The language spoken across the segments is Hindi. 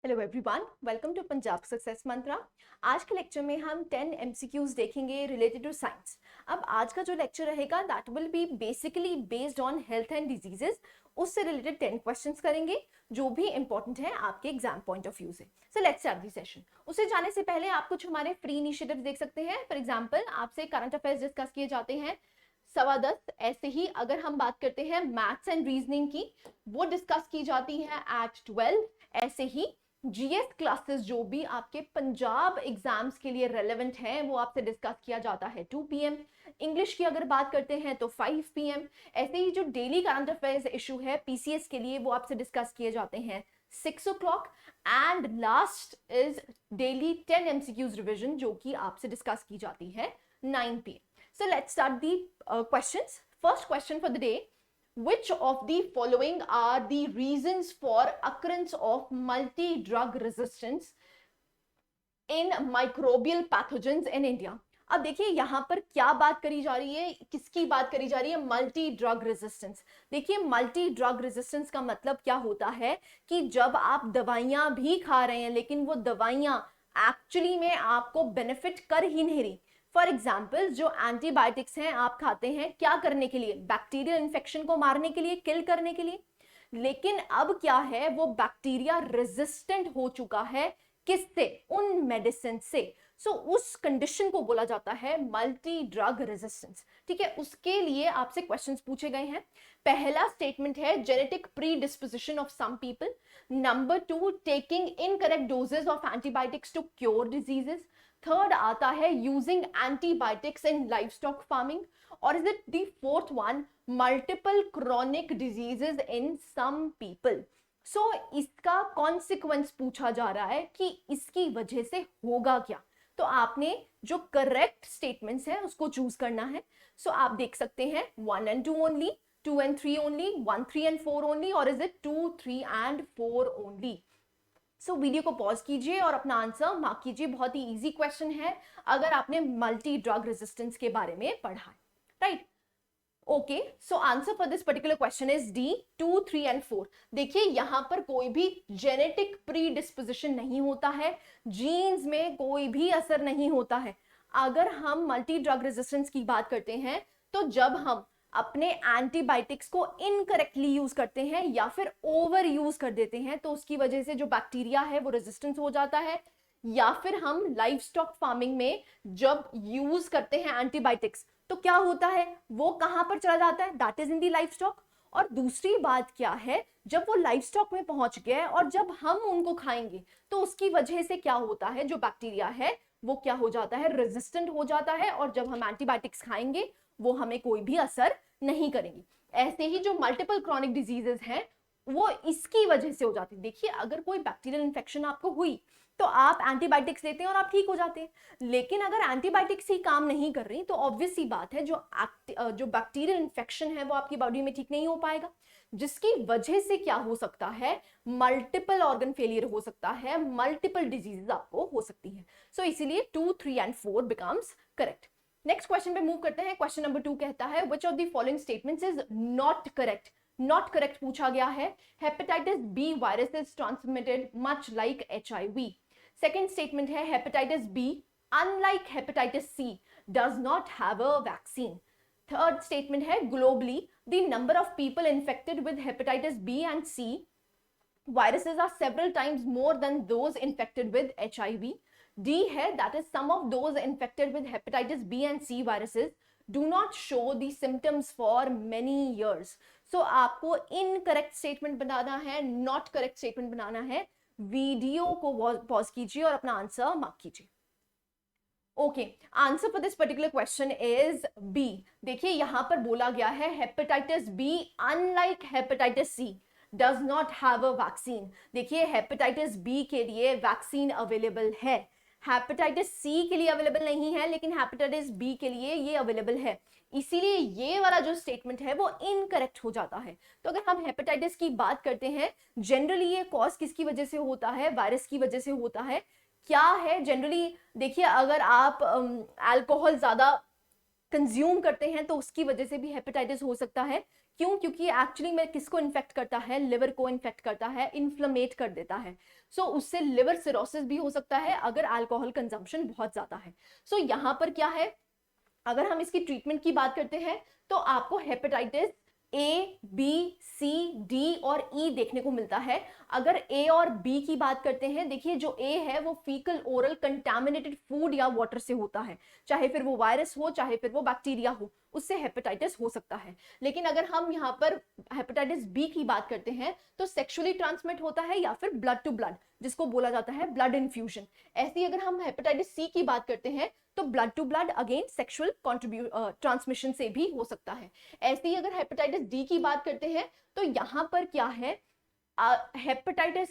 Hello everyone, welcome to Punjab success mantra. आज के लेक्चर में हम 10 एमसीक्यूज देखेंगे रिलेटेड टू साइंस। अब आज का जो लेक्चर रहेगा that will be basically based on health and diseases. उससे रिलेटेड 10 क्वेश्चंस करेंगे जो भी इंपॉर्टेंट है आपके एग्जाम पॉइंट ऑफ व्यू से। So let's start the session. उसे जाने से पहले आप कुछ हमारे फ्री इनिशिएटिव देख सकते हैं। फॉर एग्जाम्पल, आपसे करंट अफेयर्स डिस्कस किए जाते हैं 10:15। ऐसे ही अगर हम बात करते हैं मैथ्स एंड रीजनिंग की, वो डिस्कस की जाती है एट 12। ऐसे ही जीएस क्लासेस जो भी आपके पंजाब एग्जाम्स के लिए रेलेवेंट हैं वो आपसे डिस्कस किया जाता है 2 PM। इंग्लिश की अगर बात करते हैं तो 5 PM। ऐसे ही जो डेली करंट अफेयर्स इशू है पीसीएस के लिए वो आपसे डिस्कस किए जाते हैं 6 o'clock। And last is daily 10 MCQs revision जो कि आपसे डिस्कस की जाती है 9 PM। So let's start the questions. First question for the day: which of the following are the reasons for occurrence of multi-drug resistance in microbial pathogens in India? अब देखिए यहाँ पर क्या बात करी जा रही है, किसकी बात करी जा रही है? Multi drug resistance. देखिए मल्टी ड्रग रेजिस्टेंस का मतलब क्या होता है कि जब आप दवाइयां भी खा रहे हैं लेकिन वो दवाइयां एक्चुअली में आपको बेनिफिट कर ही नहीं रही। फॉर एग्जाम्पल, जो एंटीबायोटिक्स हैं आप खाते हैं क्या करने के लिए? बैक्टीरियल इन्फेक्शन को मारने के लिए, किल करने के लिए। लेकिन अब क्या है, वो बैक्टीरिया रेजिस्टेंट हो चुका है किससे? उन मेडिसिन से। उस कंडीशन को बोला जाता है मल्टी ड्रग रेजिस्टेंस। ठीक है, उसके लिए आपसे क्वेश्चंस पूछे गए हैं। पहला स्टेटमेंट है genetic predisposition of some people. Number 2, taking incorrect doses of antibiotics to cure diseases. Third आता है using antibiotics in livestock farming. और is it the fourth one, multiple chronic diseases in some people. इसका कॉन्सिक्वेंस पूछा जा रहा है कि इसकी वजह से होगा क्या। तो आपने जो करेक्ट स्टेटमेंट्स है उसको चूज करना है। आप देख सकते हैं 1 and 2 only, 2 and 3 only, 1, 3 and 4 only, और is it 2, 3 and 4 only. Video को पॉज कीजिए और अपना आंसर मार्क कीजिए। बहुत ही इजी क्वेश्चन है अगर आपने मल्टी ड्रग रेजिस्टेंस के बारे में पढ़ा है, right? Okay, so answer for this particular question is D, 2, 3 and 4। देखिए यहां पर कोई भी जेनेटिक प्री डिस्पोजिशन नहीं होता है, जीन्स में कोई भी असर नहीं होता है। अगर हम मल्टी ड्रग रेजिस्टेंस की बात करते हैं तो जब हम अपने एंटीबायोटिक्स को इनकरेक्टली यूज करते हैं या फिर ओवर यूज कर देते हैं तो उसकी वजह से जो बैक्टीरिया है वो रेजिस्टेंस हो जाता है। या फिर हम लाइवस्टॉक फार्मिंग में जब यूज करते हैं एंटीबायोटिक्स तो क्या होता है, वो कहां पर चला जाता है? That is in the livestock. और दूसरी बात क्या है, जब वो लाइवस्टॉक में पहुंच गया और जब हम उनको खाएंगे तो उसकी वजह से क्या होता है, जो बैक्टीरिया है वो क्या हो जाता है? रेजिस्टेंट हो जाता है। और जब हम एंटीबायोटिक्स खाएंगे वो हमें कोई भी असर नहीं करेंगी। ऐसे ही जो मल्टीपल क्रॉनिक डिजीजेस हैं वो इसकी वजह से हो जाती है। देखिए अगर कोई बैक्टीरियल इन्फेक्शन आपको हुई तो आप एंटीबायोटिक्स लेते हैं और आप ठीक हो जाते हैं। लेकिन अगर एंटीबायोटिक्स ही काम नहीं कर रही तो ऑब्वियस सी बात है जो बैक्टीरियल इन्फेक्शन है वो आपकी बॉडी में ठीक नहीं हो पाएगा, जिसकी वजह से क्या हो सकता है? मल्टीपल ऑर्गन फेलियर हो सकता है, मल्टीपल डिजीजेस आपको हो सकती है। इसीलिए 2, 3 and 4 becomes correct. Next question पे मूव करते हैं। क्वेश्चन नंबर 2 कहता है which of the following statements is not correct. Not correct पूछा गया है। Hepatitis B virus is transmitted much like HIV। Second statement है hepatitis B unlike hepatitis C does not have a vaccine. Third statement है globally the number of people infected with hepatitis B and C viruses are several times more than those infected with HIV. D है that is some of those infected with hepatitis B and C viruses do not show the symptoms for many years. आपको इनकरेक्ट स्टेटमेंट बनाना है, नॉट करेक्ट स्टेटमेंट बनाना है। वीडियो को पॉज कीजिए और अपना आंसर मार्क कीजिए। Okay, answer for this particular question is B. देखिए यहां पर बोला गया है hepatitis B unlike hepatitis C does not have a vaccine. देखिए हेपेटाइटिस बी के लिए वैक्सीन अवेलेबल है, हेपेटाइटिस सी के लिए अवेलेबल नहीं है, लेकिन हेपेटाइटिस बी के लिए ये अवेलेबल है। इसीलिए ये वाला जो स्टेटमेंट है वो इनकरेक्ट हो जाता है। तो अगर हम हेपेटाइटिस की बात करते हैं, जनरली ये कॉज किसकी वजह से होता है? वायरस की वजह से होता है। क्या है जनरली? देखिए अगर आप अल्कोहल ज्यादा कंज्यूम करते हैं तो उसकी वजह से भी हेपेटाइटिस हो सकता है। क्यों? क्योंकि एक्चुअली में किसको इन्फेक्ट करता है? लिवर को इन्फेक्ट करता है, इन्फ्लेमेट कर देता है। सो उससे लिवर सिरोसिस भी हो सकता है अगर अल्कोहल कंजम्पशन बहुत ज्यादा है। सो यहाँ पर क्या है, अगर हम इसकी ट्रीटमेंट की बात करते हैं तो आपको hepatitis A, B, C, D और ई देखने को मिलता है। अगर ए और बी की बात करते हैं, देखिए जो ए है वो फीकल ओरल कंटामिनेटेड फूड या वाटर से होता है, चाहे फिर वो वायरस हो चाहे फिर वो बैक्टीरिया हो, उससे हेपेटाइटिस हो सकता है। लेकिन अगर हम यहाँ पर हेपेटाइटिस बी की बात करते हैं तो सेक्सुअली ट्रांसमिट होता है या फिर ब्लड टू ब्लड, जिसको बोला जाता है ब्लड इन्फ्यूजन। ऐसी अगर हम हेपेटाइटिस सी की बात करते हैं तो blood to blood again sexual transmission से भी हो सकता है। ऐसे ही अगर हेपेटाइटिस डी की बात करते हैं तो यहाँ पर क्या है, हेपेटाइटिस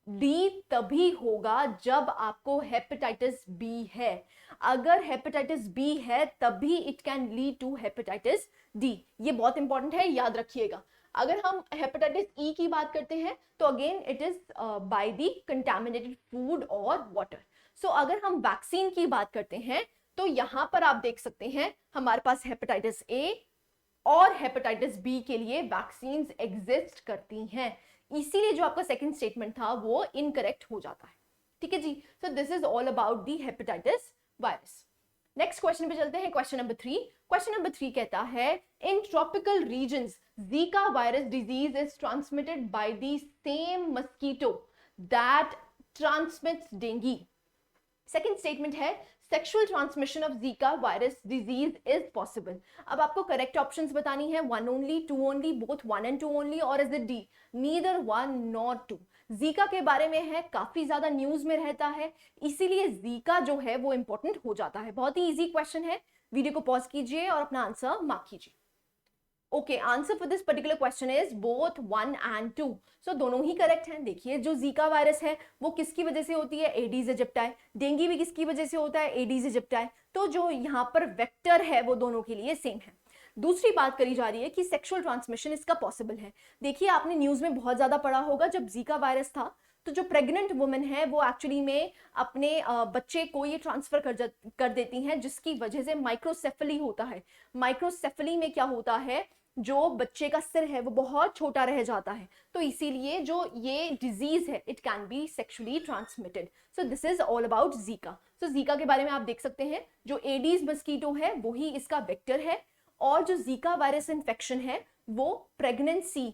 डी तभी होगा जब आपको हेपेटाइटिस बी है। अगर हेपेटाइटिस बी है तभी it can lead to hepatitis D. ये बहुत इंपॉर्टेंट है, याद रखिएगा। अगर हम हेपेटाइटिस ई की बात करते हैं तो again it is by the contaminated food और वाटर। सो अगर हम वैक्सीन की बात करते हैं तो यहां पर आप देख सकते हैं हमारे पास हेपेटाइटिस ए और हेपेटाइटिस बी के लिए वैक्सीन एग्जिस्ट करती हैं। इसीलिए जो आपका सेकंड स्टेटमेंट था वो इनकरेक्ट हो जाता है। ठीक है जी। So this is all about the hepatitis virus. Next question पे चलते हैं, क्वेश्चन नंबर 3। क्वेश्चन नंबर 3 कहता है in tropical regions Zika virus disease is transmitted by the same mosquito that transmits dengue. Second statement है sexual transmission of Zika virus disease is possible. अब आपको करेक्ट ऑप्शंस बतानी है, 1 only, 2 only, both 1 and 2 only, और is it D neither 1 nor 2। Zika के बारे में है, काफी ज्यादा न्यूज में रहता है, इसीलिए जीका जो है वो इंपॉर्टेंट हो जाता है। बहुत ही इजी क्वेश्चन है, वीडियो को पॉज कीजिए और अपना आंसर मार्क कीजिए। Okay, answer for this particular question is both 1 and 2। सो दोनों ही करेक्ट हैं। देखिए जो जीका वायरस है वो किसकी वजह से होती है? Aedes aegypti. डेंगू भी किसकी वजह से होता है? Aedes aegypti. तो जो यहाँ पर वेक्टर है वो दोनों के लिए सेम है। दूसरी बात करी जा रही है कि सेक्सुअल ट्रांसमिशन इसका पॉसिबल है। देखिए आपने न्यूज में बहुत ज्यादा पढ़ा होगा, जब जीका वायरस था तो जो प्रेग्नेंट वुमेन है वो एक्चुअली में अपने बच्चे को ये ट्रांसफर कर देती हैं, जिसकी वजह से माइक्रोसेफली होता है। माइक्रोसेफली में क्या होता है, जो बच्चे का सिर है वो बहुत छोटा रह जाता है, तो इसीलिए जो ये डिजीज है it can be sexually transmitted. So this is all about Zika. So Zika के बारे में आप देख सकते हैं, जो एडीज मस्कीटो है वही इसका वेक्टर है, और जो जीका वायरस इन्फेक्शन है वो प्रेगनेंसी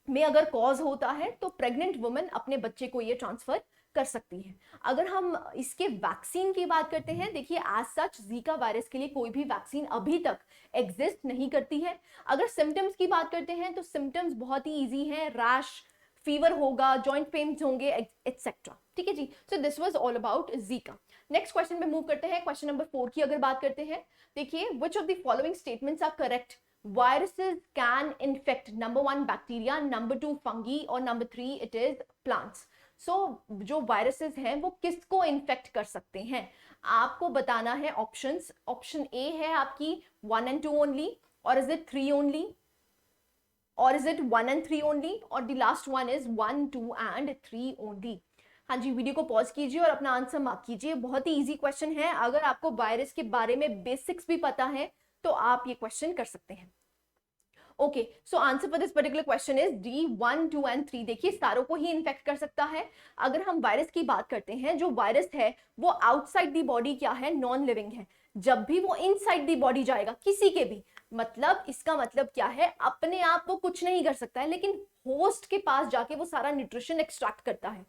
में अगर कॉज होता है तो प्रेग्नेंट वुमेन अपने बच्चे को ये ट्रांसफर कर सकती है। अगर हम इसके वैक्सीन की बात करते हैं, देखिए एज सच जीका वायरस के लिए कोई भी वैक्सीन अभी तक एग्जिस्ट नहीं करती है। अगर सिम्टम्स की बात करते हैं तो सिम्टम्स बहुत ही इजी हैं, रैश, फीवर होगा, जॉइंट पेन्स होंगे, एटसेट्रा। ठीक है जी। So this was all about Zika. Next question पे मूव करते हैं, क्वेश्चन नंबर 4 की अगर बात करते हैं, देखिए which of the following statements are correct? Viruses can infect number 1 bacteria, number 2 fungi और number 3 it is plants. So जो viruses हैं वो किसको इन्फेक्ट कर सकते हैं? आपको बताना है ऑप्शंस। ऑप्शन ए है आपकी 1 and 2 only, और इज इट 3 only, और इज इट 1 and 3 only, और the last one is 1, 2 and 3 only। हाँ जी, वीडियो को पॉज कीजिए और अपना आंसर मार्क कीजिए। बहुत ही इजी क्वेश्चन है, अगर आपको वायरस के बारे में बेसिक्स भी पता है तो आप ये क्वेश्चन कर सकते हैं। Okay, so answer for this particular question is D 1, 2 and 3। देखिए सारों को ही इन्फेक्ट कर सकता है। अगर हम वायरस की बात करते हैं, जो वायरस है वो आउटसाइड दी बॉडी क्या है? नॉन लिविंग है। जब भी वो इनसाइड दी बॉडी जाएगा किसी के भी, मतलब इसका मतलब क्या है, अपने आप वो कुछ नहीं कर सकता है, लेकिन होस्ट के पास जाके वो सारा न्यूट्रिशन एक्सट्रैक्ट करता है।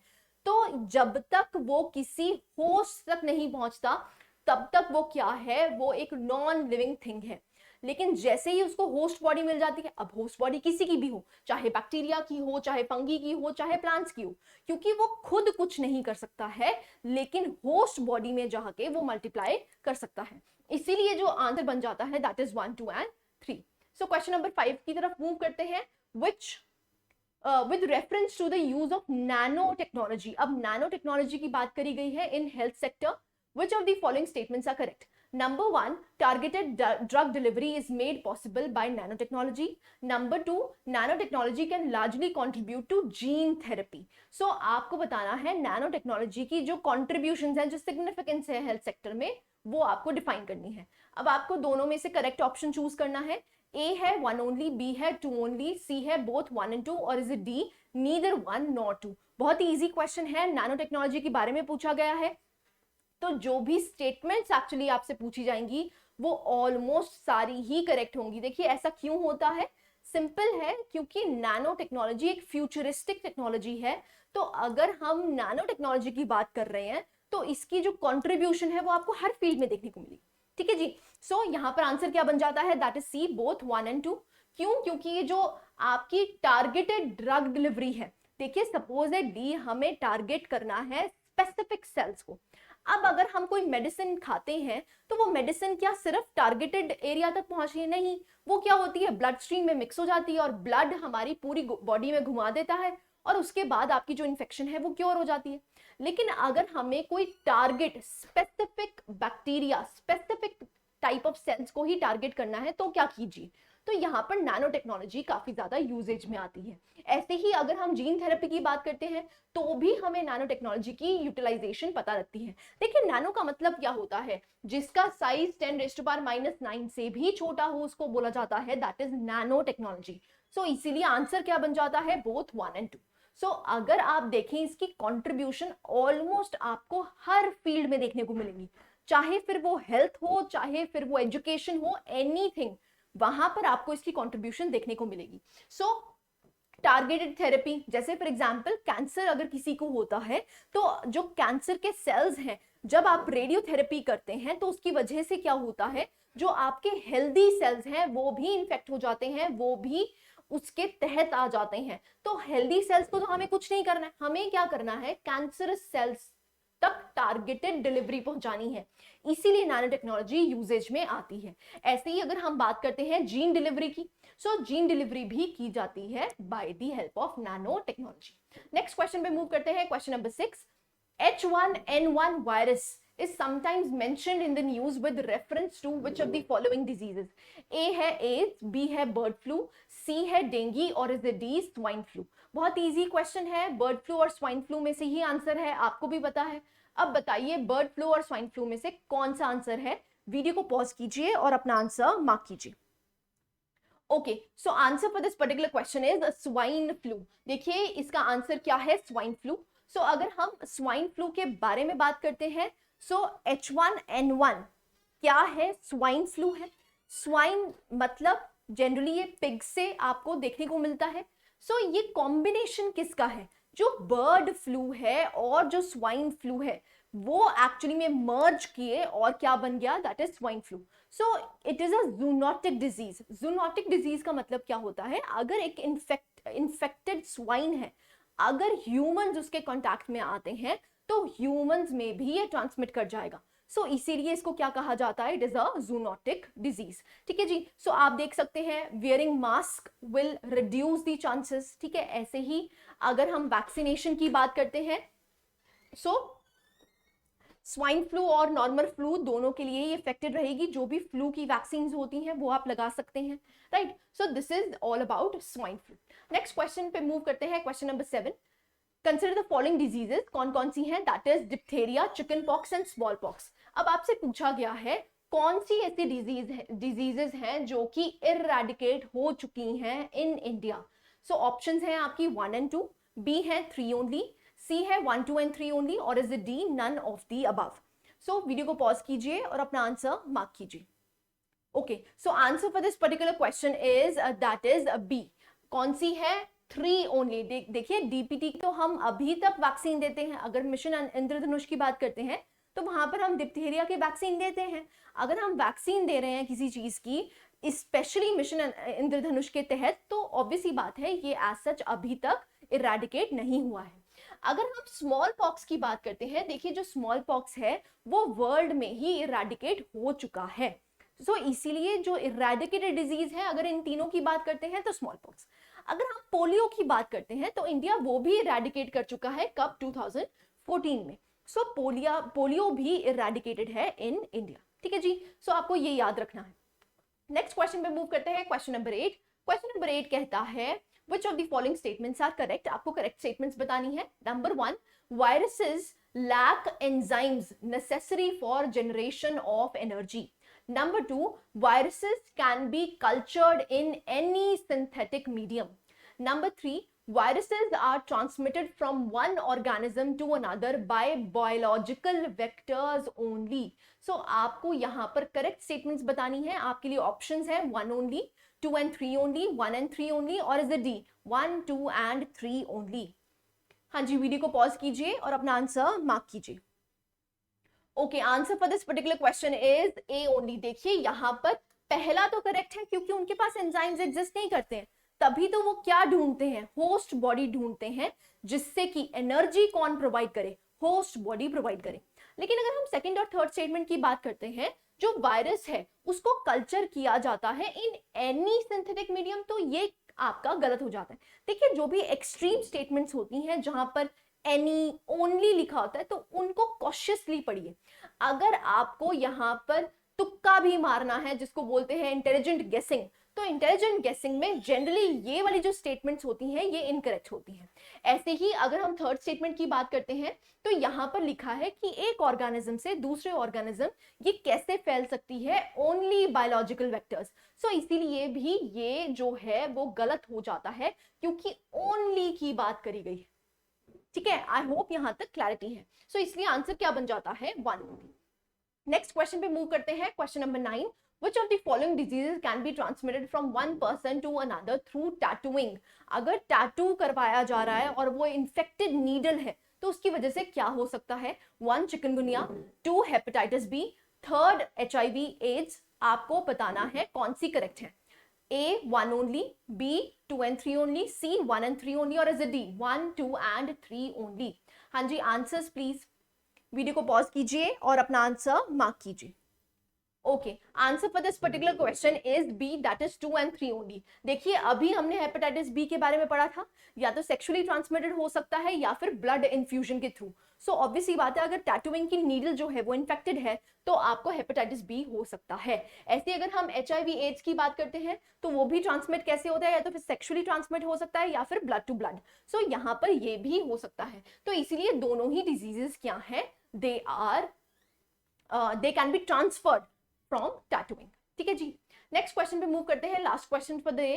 तो जब तक वो किसी होस्ट तक नहीं पहुंचता तब तक वो क्या है, वो एक नॉन लिविंग थिंग है। लेकिन जैसे ही उसको होस्ट बॉडी मिल जाती है, अब होस्ट बॉडी किसी की भी हो, चाहे बैक्टीरिया की हो, चाहे फंगी की हो, चाहे प्लांट्स की हो, क्योंकि वो खुद कुछ नहीं कर सकता है लेकिन होस्ट बॉडी में जाके वो मल्टीप्लाई कर सकता है। इसीलिए जो आंसर बन जाता है that is 1, 2 and 3। So question number 5 की तरफ मूव करते हैं, विच with reference to the use of nano technology। अब नैनो टेक्नोलॉजी की बात करी गई है in health sector. Which of the following statements are correct? Number 1, targeted drug delivery is made possible by nanotechnology. Number 2, nanotechnology can largely contribute to gene therapy. So आपको बताना है nanotechnology की जो contributions हैं, जो significance है health sector में, वो आपको define करनी है। अब आपको दोनों में से correct option choose करना है। ए है वन ओनली, बी है टू ओनली, सी है बोथ वन एंड टू, और is it D neither one nor two? बहुत ही इजी क्वेश्चन है, नैनो टेक्नोलॉजी के बारे में पूछा गया है। तो जो भी स्टेटमेंट्स एक्चुअली आपसे पूछी जाएंगी वो ऑलमोस्ट सारी ही करेक्ट होंगी। देखिए ऐसा क्यों होता है, सिंपल है, क्योंकि नैनो टेक्नोलॉजी एक फ्यूचरिस्टिक टेक्नोलॉजी है। तो अगर हम नैनो टेक्नोलॉजी की बात कर रहे हैं तो इसकी जो कंट्रीब्यूशन है वो आपको हर फील्ड में देखने को मिलेगी। ठीक है जी। सो यहाँ पर आंसर क्या बन जाता है, that is C both one and two. क्यों? क्योंकि ये जो आपकी टारगेटेड ड्रग डिलीवरी है, देखिए सपोज है डी हमें टारगेट करना है स्पेसिफिक सेल्स को। अब अगर हम कोई मेडिसिन खाते हैं तो वो मेडिसिन क्या सिर्फ टारगेटेड एरिया तक पहुंच रही है? नहीं, वो क्या होती है, ब्लड स्ट्रीम में मिक्स हो जाती है और ब्लड हमारी पूरी बॉडी में घुमा देता है और उसके बाद आपकी जो इन्फेक्शन है वो क्योर हो जाती है। लेकिन अगर हमें कोई target specific bacteria, specific type of cells को ही टारगेट करना है तो क्या कीजिए, तो यहाँ पर नैनो टेक्नोलॉजी काफी ज्यादा यूजेज में आती है। ऐसे ही अगर हम जीन थेरेपी की बात करते हैं तो भी हमें नैनो टेक्नोलॉजी की यूटिलाइजेशन पता लगती है। देखिए नैनो का मतलब क्या होता है, जिसका साइज 10⁻⁹ से भी छोटा हो उसको बोला जाता है दैट इज नैनो टेक्नोलॉजी। सो इसीलिए आंसर क्या बन जाता है, बोथ वन एंड टू। सो अगर आप देखें इसकी कंट्रीब्यूशन ऑलमोस्ट आपको हर फील्ड में देखने को मिलेगी, चाहे फिर वो हेल्थ हो, चाहे फिर वो एजुकेशन हो, एनीथिंग, वहां पर आपको इसकी कंट्रीब्यूशन देखने को मिलेगी। सो टारगेटेड थेरेपी, जैसे फॉर एग्जांपल कैंसर अगर किसी को होता है तो जो कैंसर के सेल्स हैं जब आप रेडियोथेरेपी करते हैं तो उसकी वजह से क्या होता है, जो आपके हेल्दी सेल्स हैं वो भी इन्फेक्ट हो जाते हैं, वो भी उसके तहत आ जाते हैं। तो हेल्दी सेल्स को तो हमें कुछ नहीं करना है, हमें क्या करना है, कैंसरस सेल्स तक टारगेटेड डिलीवरी पहुंचानी है। इसीलिए नैनो टेक्नोलॉजी यूजेज में आती है। ऐसे ही अगर हम बात करते हैं जीन डिलीवरी की, सो जीन डिलीवरी भी की जाती है by the help of nano technology. Next question पे मूव करते हैं, question number 6। H1N1 virus is sometimes mentioned in the news with reference to which of the following diseases? A है AIDS, B है बर्ड फ्लू, C है डेंगी और इज D स्वाइन फ्लू? बहुत इजी क्वेश्चन है, बर्ड फ्लू और स्वाइन फ्लू में से ही आंसर है, आपको भी पता है। अब बताइए बर्ड फ्लू और स्वाइन फ्लू में से कौन सा आंसर है? वीडियो को पॉज कीजिए और अपना आंसर मार्क कीजिए। Okay, so answer for this particular question is swine flu. देखिए इसका आंसर क्या है, स्वाइन फ्लू। सो अगर हम स्वाइन फ्लू के बारे में बात करते हैं, सो H1N1 क्या है, स्वाइन फ्लू है। स्वाइन मतलब जनरली ये पिग से आपको देखने को मिलता है। सो ये कॉम्बिनेशन किसका है, जो बर्ड फ्लू है और जो स्वाइन फ्लू है वो एक्चुअली में मर्ज किए और क्या बन गया, that is swine flu. So it is a zoonotic disease. Zoonotic disease का मतलब क्या होता है, अगर एक इन्फेक्टेड स्वाइन है, अगर ह्यूमंस उसके कांटेक्ट में आते हैं तो ह्यूमंस में भी ये ट्रांसमिट कर जाएगा। सो इसीलिए इसको क्या कहा जाता है, it is a zoonotic disease. ठीक है जी। सो आप देख सकते हैं wearing mask will reduce the chances. ठीक है, ऐसे ही अगर हम वैक्सीनेशन की बात करते हैं, सो स्वाइन फ्लू और नॉर्मल फ्लू दोनों के लिए ही इफेक्टेड रहेगी। जो भी फ्लू की वैक्सीन होती हैं वो आप लगा सकते हैं, right. So this is all about swine flu. Next question पे मूव करते हैं, question number 7। Consider the following diseases, कौन कौन सी हैं, that is diphtheria, chicken pox and small pox. अब आपसे पूछा गया है कौन सी ऐसी डिजीजेस हैं जो कि इरेडिकेट हो चुकी हैं इन इंडिया। सो ऑप्शंस हैं आपकी 1 and 2, बी है 3 ओनली, सी है 1, 2 and 3 ओनली और is it D none of the above? So video को पॉज कीजिए और अपना आंसर मार्क कीजिए। Okay, so answer for this particular question is that is B. कौन सी है, 3 ओनली। देखिए डीपीटी तो हम अभी तक वैक्सीन देते हैं, अगर मिशन इंद्रधनुष की बात करते हैं तो वहां पर हम डिप्थीरिया के वैक्सीन देते हैं। अगर हम वैक्सीन दे रहे हैं किसी चीज की, स्पेशली मिशन इंद्रधनुष के तहत, तो ऑब्वियस ही बात है ये एज सच अभी तक इरेडिकेट नहीं हुआ है। अगर हम स्मॉल पॉक्स की बात करते हैं, देखिए जो स्मॉल पॉक्स है वो वर्ल्ड में ही इरेडिकेट हो चुका है। सो इसीलिए जो इरेडिकेटेड डिजीज है, अगर इन तीनों की बात करते हैं तो स्मॉल पॉक्स। अगर हम पोलियो की बात करते हैं तो इंडिया वो भी इरेडिकेट कर चुका है, कब, 2014 में। सो पोलियो भी इरेडिकेटेड है इन इंडिया। ठीक है जी। सो आपको ये याद रखना है। नेक्स्ट क्वेश्चन पे मूव करते हैं, क्वेश्चन नंबर 8। क्वेश्चन नंबर 8 कहता है which of the following statements are correct? आपको करेक्ट स्टेटमेंट्स बतानी है। Number 1, viruses lack enzymes necessary for generation of energy. Number 2, viruses can be cultured in any synthetic medium. Number 3, viruses are transmitted from one organism to another by biological vectors only. So आपको यहाँ पर करेक्ट स्टेटमेंट्स बतानी है. आपके लिए ऑप्शंस है 1 only, 2 and 3 only, 1 and 3 only, और is the D 1, 2 and 3 only. हाँ जी, वीडियो को पॉज कीजिए और अपना आंसर मार्क कीजिए. Okay, answer for this particular question is A only. देखिए यहाँ पर पहला तो करेक्ट है क्योंकि उनके पास एंजाइम्स एग्जिस्ट नहीं करते हैं, तभी तो वो क्या ढूंढते हैं, होस्ट बॉडी ढूंढते हैं, जिससे कि एनर्जी कौन प्रोवाइड करे, होस्ट बॉडी प्रोवाइड करे. लेकिन अगर हम सेकंड और थर्ड स्टेटमेंट की बात करते हैं, जो वायरस है उसको कल्चर किया जाता है इन एनी सिंथेटिक मीडियम, तो ये आपका गलत हो जाता है. देखिए जो भी एक्सट्रीम स्टेटमेंट्स होती हैं जहां पर एनी ओनली लिखा होता है, तो उनको कॉशियसली पढ़िए. अगर आपको यहाँ पर तुक्का भी मारना है, जिसको बोलते हैं इंटेलिजेंट गेसिंग, तो इंटेलिजेंट गेसिंग में जनरली ये वाली जो स्टेटमेंट्स होती हैं ये इनकरेक्ट होती हैं. ऐसे ही अगर हम थर्ड स्टेटमेंट की बात करते हैं, तो यहाँ पर लिखा है कि एक ऑर्गेनिज्म से दूसरे ऑर्गेनिज्म ये कैसे फैल सकती है, ओनली बायोलॉजिकल वेक्टर्स. सो इसीलिए भी ये जो है वो गलत हो जाता है, क्योंकि ओनली की बात करी गई है. ठीक है, आई होप यहां तक क्लैरिटी है. सो इसलिए आंसर क्या बन जाता है, 1. नेक्स्ट क्वेश्चन पे मूव करते हैं. Question number 9, which of the following diseases can be transmitted from one person to another through tattooing? अगर टैटू करवाया जा रहा है और वो इन्फेक्टेड नीडल है, तो उसकी वजह से क्या हो सकता है. 1 chikungunya, 2 hepatitis B, 3 HIV AIDS. आपको बताना है कौन सी करेक्ट है. A 1 only, B 2 and 3 only, C 1 and 3 only, और इज D 1, 2 and 3 only. हाँ जी, आंसर्स प्लीज. वीडियो को पॉज कीजिए और अपना आंसर मार्क कीजिए. Okay, answer for this particular question is B, that is 2 and 3 only. देखिए अभी हमने हेपेटाइटिस बी के बारे में पढ़ा था, या तो सेक्सुअली ट्रांसमिटेड हो सकता है या फिर ब्लड इन्फ्यूजन के थ्रू. सो ऑब्वियसली बात है, अगर टैटूइंग की नीडल जो है वो इन्फेक्टेड है, तो आपको हेपेटाइटिस बी हो सकता है. ऐसे अगर हम HIV एड्स की बात करते हैं, तो वो भी ट्रांसमिट कैसे होता है, या तो फिर सेक्सुअली ट्रांसमिट हो सकता है या फिर ब्लड टू ब्लड. सो यहाँ पर ये भी हो सकता है. तो इसीलिए दोनों ही डिजीजेस क्या है, they can be transferred from tattooing. ठीक है जी. नेक्स्ट क्वेश्चन पे मूव करते हैं. Last question for the day.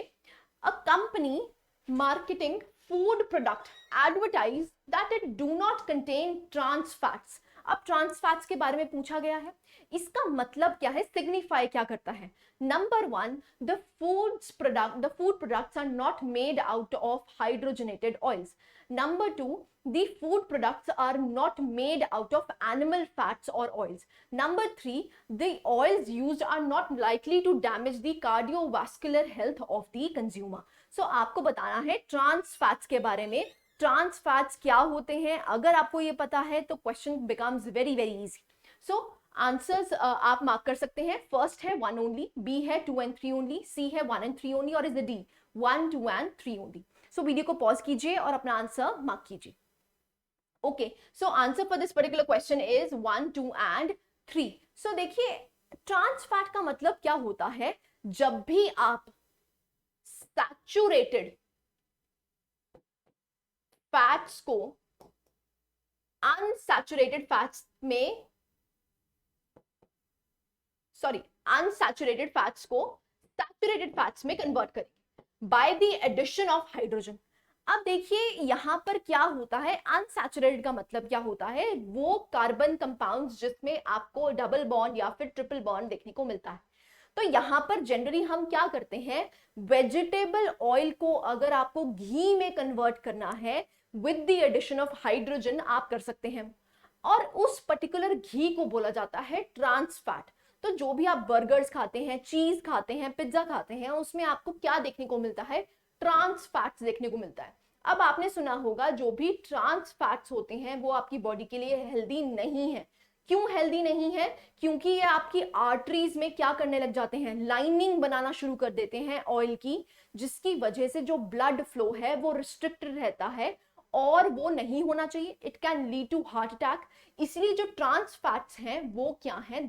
A company marketing food product advertise that it do not contain trans fats. अब ट्रांस फैट्स के बारे में पूछा गया है, इसका मतलब क्या है, सिग्निफाई क्या करता है. Number 1, the food products are not made out of hydrogenated oils. Number 2, the food products are not made out of animal fats or oils. Number 3, the oils used are not likely to damage the cardiovascular health of the consumer. So आपको बताना है trans fats के बारे में. Trans fats क्या होते हैं, अगर आपको ये पता है तो question becomes very very easy. So answers आप मार्क कर सकते हैं. फर्स्ट है 1 only, B है 2 and 3 only, C है 1 and 3 only, और is D 1, 2 and 3 only. So video को पॉज कीजिए और अपना आंसर मार्क कीजिए. Okay, so answer for this particular question is 1, 2 and 3. सो देखिए ट्रांस फैट का मतलब क्या होता है, जब भी आप सैचुरेटेड फैट्स को अनसैचुरेटेड फैट्स में, अनसैचुरेटेड फैट्स को सैचुरेटेड फैट्स में कन्वर्ट करें by the addition of hydrogen. अब देखिए यहां पर क्या होता है, अनसैचुरेटेड का मतलब क्या होता है, वो कार्बन कंपाउंड्स जिसमें आपको डबल बॉन्ड या फिर ट्रिपल बॉन्ड देखने को मिलता है. तो यहां पर जनरली हम क्या करते हैं, वेजिटेबल ऑयल को अगर आपको घी में कन्वर्ट करना है with the addition of hydrogen, आप कर सकते हैं, और उस पर्टिकुलर घी को बोला जाता है ट्रांस फैट. तो जो भी आप बर्गर्स खाते हैं, चीज खाते हैं, पिज्जा खाते हैं, उसमें आपको क्या देखने को मिलता है, ट्रांस फैट्स देखने को मिलता है. अब आपने सुना होगा जो भी ट्रांस फैट्स होते हैं वो आपकी बॉडी के लिए हेल्दी नहीं है. क्यों हेल्दी नहीं है, क्योंकि ये आपकी आर्टरीज में क्या करने लग जाते हैं, लाइनिंग बनाना शुरू कर देते हैं ऑयल की, जिसकी वजह से जो ब्लड फ्लो है वो रिस्ट्रिक्टेड रहता है, और वो नहीं होना चाहिए. It can lead to heart attack. इसलिए जो ट्रांस फैट्स हैं वो क्या हैं,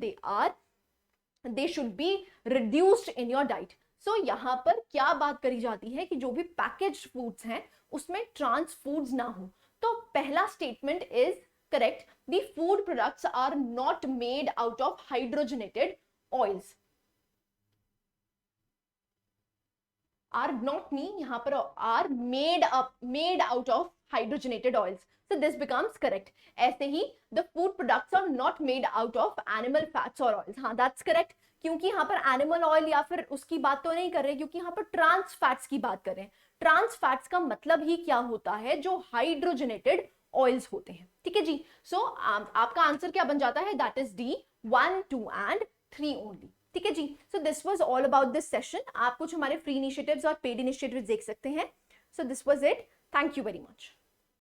they should be reduced in your diet. So यहाँ पर क्या बात करी जाती है कि जो भी पैकेज्ड फूड्स हैं उसमें ट्रांस फूड्स ना हो. तो पहला statement is correct, the food products are not made out of hydrogenated oils are not me, यहाँ पर are made out of hydrogenated oils, so this becomes correct. ऐसे ही the food products are not made out of animal fats और ऑयल्स. हाँ दैट्स करेक्ट, क्योंकि यहाँ पर एनिमल ऑयल या फिर उसकी बात तो नहीं कर रहे, क्योंकि यहाँ पर ट्रांस फैट्स की बात कर रहे हैं. ट्रांस फैट्स का मतलब ही क्या होता है, जो हाइड्रोजनेटेड ऑयल्स होते हैं. ठीक है जी. सो आपका आंसर क्या बन जाता है, that is D, 1, 2 and 3 only. ठीक है जी. So this was all about this session. आप कुछ हमारे फ्री इनिशिएटिव्स और पेड इनिशिएटिव्स देख सकते हैं. So this was it. Thank you very much.